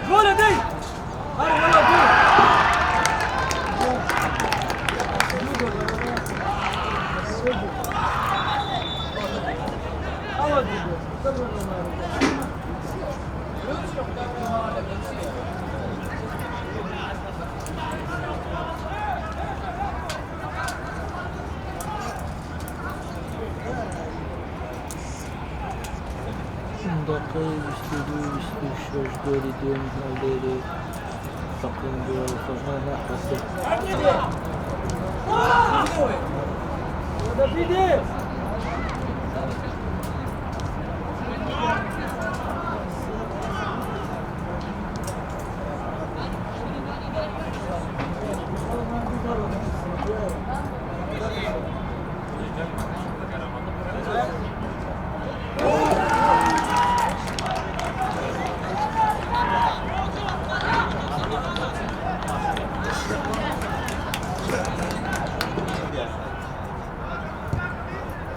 جول دي دقیقه 22-23 گلی دوم مالداری تقریبا دو فرمان نحوسه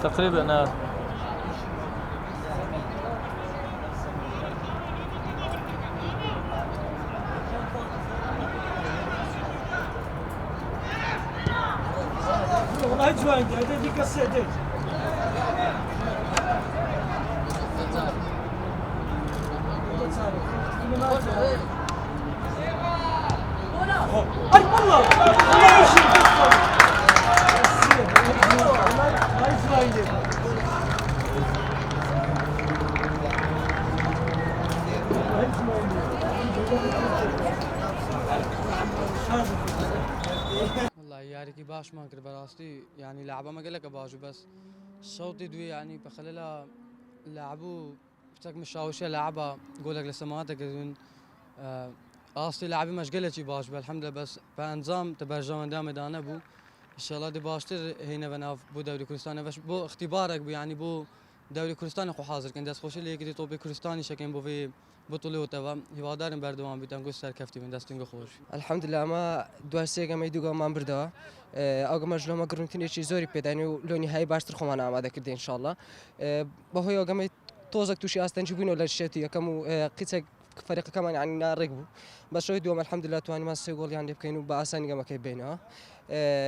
تقريبا والله جوين هذه كاسيتي اي والله الله يشفيك والله ياركي باش ما كر براستي يعني لعبه ما قال لك باجو بس صوتي دوي يعني بخليها لعبوا بتك مشاوشه لعبه قول لك لسماتك اصلي لاعبي مش قلتي باش الحمد لله بس بنظام تبرجان دام دانا بو ان شاء الله دي باشتر هنا بناف بو دوري كردستان باش بو اختبارك بو يعني بو دوري كردستان خو حاضر كان دست خوش اللي كدي توبي كردستاني شكن بو في بطوله تمام هوادارم بردوام بيتن گوش سرکفتی من دستنگ خوش الحمد لله ما دواسته گمی دوگا من بردا آگه مجلو ما گرونتنی چیز زوری پیدانی و لونی های باشتر خو من آماده کرده ان شاء الله با هوی آگه می توزک توشی استن جبین ولا شتی یکمو قیت فريق كمان يعني نارقبو بس شوي دوم الحمد لله تواني ما سيقول يعني بكينو بأساني كما كي بينها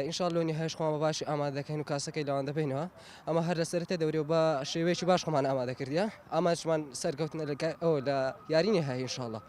ان شاء الله نهايش خو باش آماده كينو كاسه كي لوان بينها اما هر سرته دوري با شوي باش خو من آماده كرديا اما من سرقتنا او لا ياريني هاي ان شاء الله